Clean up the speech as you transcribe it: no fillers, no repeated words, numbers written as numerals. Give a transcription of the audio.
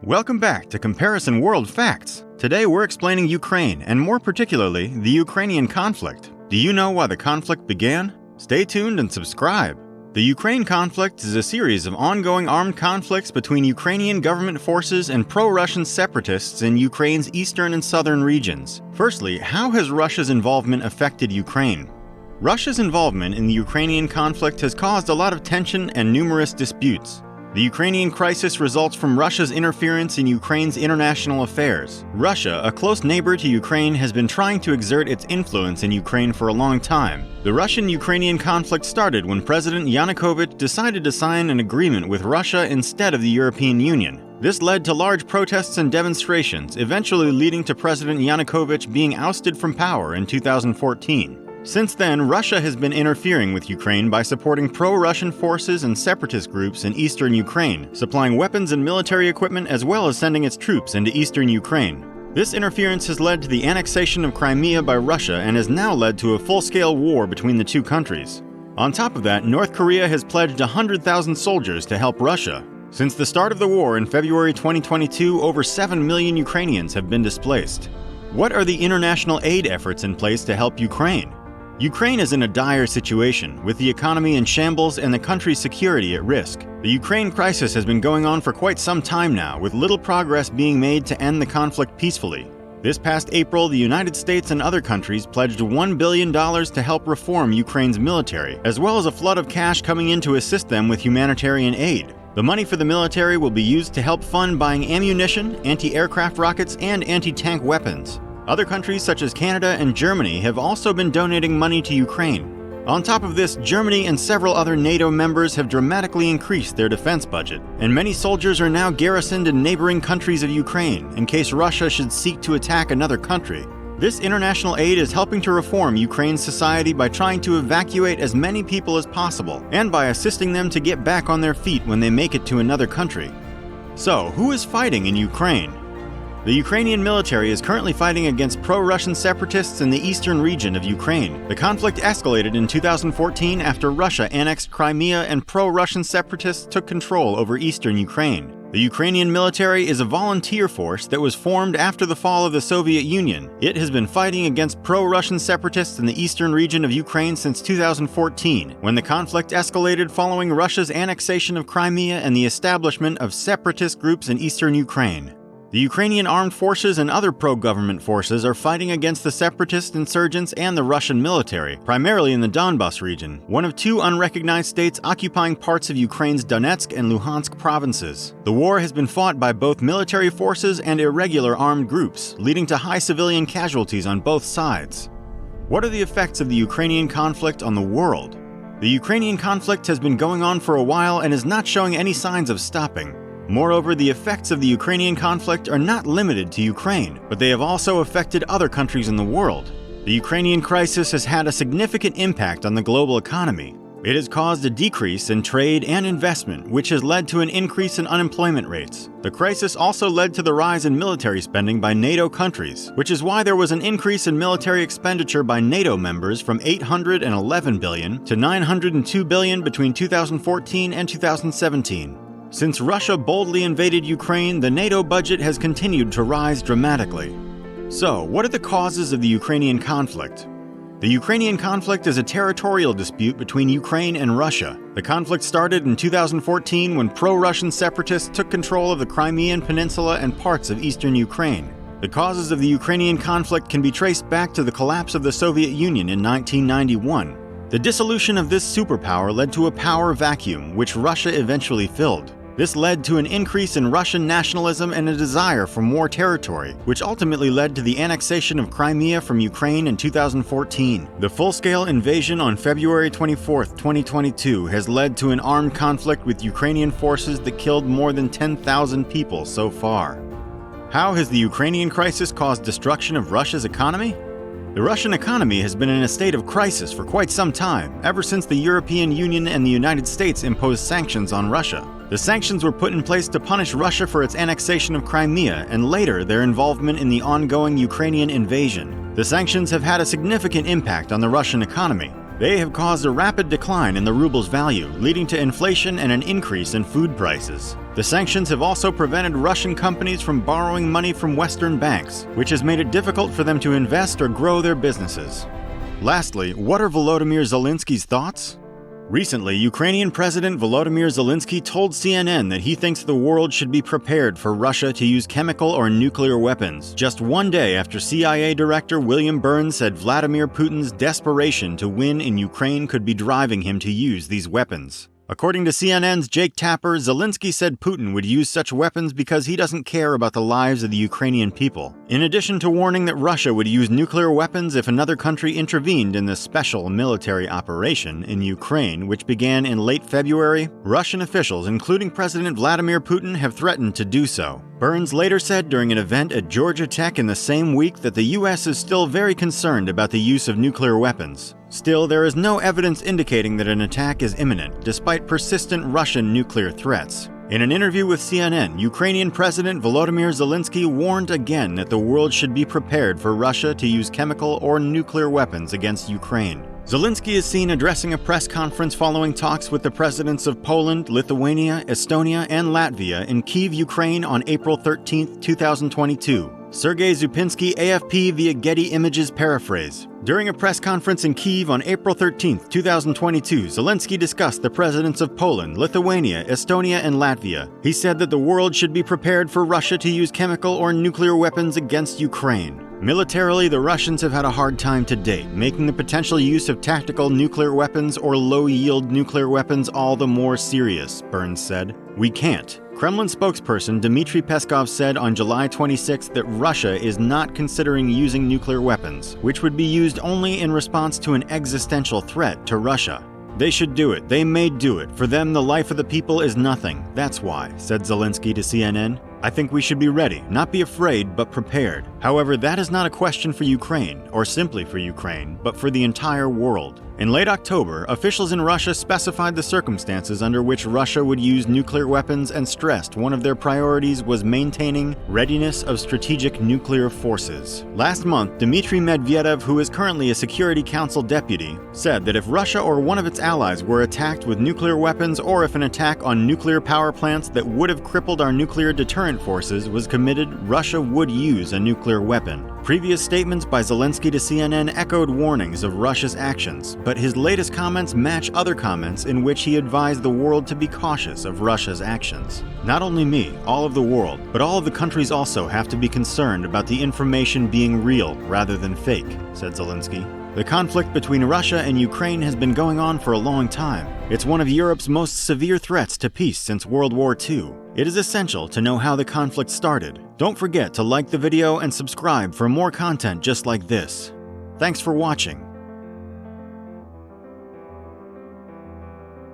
Welcome back to Comparison World Facts. Today we're explaining Ukraine, and more particularly, the Ukrainian conflict. Do you know why the conflict began? Stay tuned and subscribe. The Ukraine conflict is a series of ongoing armed conflicts between Ukrainian government forces and pro-Russian separatists in Ukraine's eastern and southern regions. Firstly, how has Russia's involvement affected Ukraine? Russia's involvement in the Ukrainian conflict has caused a lot of tension and numerous disputes. The Ukrainian crisis results from Russia's interference in Ukraine's international affairs. Russia, a close neighbor to Ukraine, has been trying to exert its influence in Ukraine for a long time. The Russian-Ukrainian conflict started when President Yanukovych decided to sign an agreement with Russia instead of the European Union. This led to large protests and demonstrations, eventually leading to President Yanukovych being ousted from power in 2014. Since then, Russia has been interfering with Ukraine by supporting pro-Russian forces and separatist groups in eastern Ukraine, supplying weapons and military equipment as well as sending its troops into eastern Ukraine. This interference has led to the annexation of Crimea by Russia and has now led to a full-scale war between the two countries. On top of that, North Korea has pledged 100,000 soldiers to help Russia. Since the start of the war in February 2022, over 7 million Ukrainians have been displaced. What are the international aid efforts in place to help Ukraine? Ukraine is in a dire situation, with the economy in shambles and the country's security at risk. The Ukraine crisis has been going on for quite some time now, with little progress being made to end the conflict peacefully. This past April, the United States and other countries pledged $1 billion to help reform Ukraine's military, as well as a flood of cash coming in to assist them with humanitarian aid. The money for the military will be used to help fund buying ammunition, anti-aircraft rockets, and anti-tank weapons. Other countries such as Canada and Germany have also been donating money to Ukraine. On top of this, Germany and several other NATO members have dramatically increased their defense budget, and many soldiers are now garrisoned in neighboring countries of Ukraine in case Russia should seek to attack another country. This international aid is helping to reform Ukraine's society by trying to evacuate as many people as possible, and by assisting them to get back on their feet when they make it to another country. So, who is fighting in Ukraine? The Ukrainian military is currently fighting against pro-Russian separatists in the eastern region of Ukraine. The conflict escalated in 2014 after Russia annexed Crimea and pro-Russian separatists took control over eastern Ukraine. The Ukrainian military is a volunteer force that was formed after the fall of the Soviet Union. It has been fighting against pro-Russian separatists in the eastern region of Ukraine since 2014, when the conflict escalated following Russia's annexation of Crimea and the establishment of separatist groups in eastern Ukraine. The Ukrainian armed forces and other pro-government forces are fighting against the separatist insurgents and the Russian military, primarily in the Donbas region, one of two unrecognized states occupying parts of Ukraine's Donetsk and Luhansk provinces. The war has been fought by both military forces and irregular armed groups, leading to high civilian casualties on both sides. What are the effects of the Ukrainian conflict on the world? The Ukrainian conflict has been going on for a while and is not showing any signs of stopping. Moreover, the effects of the Ukrainian conflict are not limited to Ukraine, but they have also affected other countries in the world. The Ukrainian crisis has had a significant impact on the global economy. It has caused a decrease in trade and investment, which has led to an increase in unemployment rates. The crisis also led to the rise in military spending by NATO countries, which is why there was an increase in military expenditure by NATO members from $811 billion to $902 billion between 2014 and 2017. Since Russia boldly invaded Ukraine, the NATO budget has continued to rise dramatically. So, what are the causes of the Ukrainian conflict? The Ukrainian conflict is a territorial dispute between Ukraine and Russia. The conflict started in 2014 when pro-Russian separatists took control of the Crimean Peninsula and parts of eastern Ukraine. The causes of the Ukrainian conflict can be traced back to the collapse of the Soviet Union in 1991. The dissolution of this superpower led to a power vacuum, which Russia eventually filled. This led to an increase in Russian nationalism and a desire for more territory, which ultimately led to the annexation of Crimea from Ukraine in 2014. The full-scale invasion on February 24, 2022 has led to an armed conflict with Ukrainian forces that killed more than 10,000 people so far. How has the Ukrainian crisis caused destruction of Russia's economy? The Russian economy has been in a state of crisis for quite some time, ever since the European Union and the United States imposed sanctions on Russia. The sanctions were put in place to punish Russia for its annexation of Crimea and later their involvement in the ongoing Ukrainian invasion. The sanctions have had a significant impact on the Russian economy. They have caused a rapid decline in the ruble's value, leading to inflation and an increase in food prices. The sanctions have also prevented Russian companies from borrowing money from Western banks, which has made it difficult for them to invest or grow their businesses. Lastly, what are Volodymyr Zelensky's thoughts? Recently, Ukrainian President Volodymyr Zelensky told CNN that he thinks the world should be prepared for Russia to use chemical or nuclear weapons, just one day after CIA Director William Burns said Vladimir Putin's desperation to win in Ukraine could be driving him to use these weapons. According to CNN's Jake Tapper, Zelensky said Putin would use such weapons because he doesn't care about the lives of the Ukrainian people, in addition to warning that Russia would use nuclear weapons if another country intervened in the special military operation in Ukraine, which began in late February. Russian officials, including President Vladimir Putin, have threatened to do so. Burns later said during an event at Georgia Tech in the same week that the U.S. is still very concerned about the use of nuclear weapons. Still, there is no evidence indicating that an attack is imminent, despite persistent Russian nuclear threats. In an interview with CNN, Ukrainian President Volodymyr Zelensky warned again that the world should be prepared for Russia to use chemical or nuclear weapons against Ukraine. Zelensky is seen addressing a press conference following talks with the presidents of Poland, Lithuania, Estonia, and Latvia in Kyiv, Ukraine on April 13, 2022. Sergei Zupinsky, AFP via Getty Images paraphrase. During a press conference in Kyiv on April 13, 2022, Zelensky discussed the presidents of Poland, Lithuania, Estonia, and Latvia. He said that the world should be prepared for Russia to use chemical or nuclear weapons against Ukraine. Militarily, the Russians have had a hard time to date, making the potential use of tactical nuclear weapons or low-yield nuclear weapons all the more serious, Burns said. We can't. Kremlin spokesperson Dmitry Peskov said on July 26 that Russia is not considering using nuclear weapons, which would be used only in response to an existential threat to Russia. They should do it. They may do it. For them, the life of the people is nothing. That's why, said Zelensky to CNN. I think we should be ready, not be afraid, but prepared. However, that is not a question for Ukraine, or simply for Ukraine, but for the entire world. In late October, officials in Russia specified the circumstances under which Russia would use nuclear weapons and stressed one of their priorities was maintaining readiness of strategic nuclear forces. Last month, Dmitry Medvedev, who is currently a Security Council deputy, said that if Russia or one of its allies were attacked with nuclear weapons or if an attack on nuclear power plants that would have crippled our nuclear deterrent forces was committed, Russia would use a nuclear weapon. Previous statements by Zelensky to CNN echoed warnings of Russia's actions, but his latest comments match other comments in which he advised the world to be cautious of Russia's actions. Not only me, all of the world, but all of the countries also have to be concerned about the information being real rather than fake, said Zelensky. The conflict between Russia and Ukraine has been going on for a long time. It's one of Europe's most severe threats to peace since World War II. It is essential to know how the conflict started. Don't forget to like the video and subscribe for more content just like this. Thanks for watching.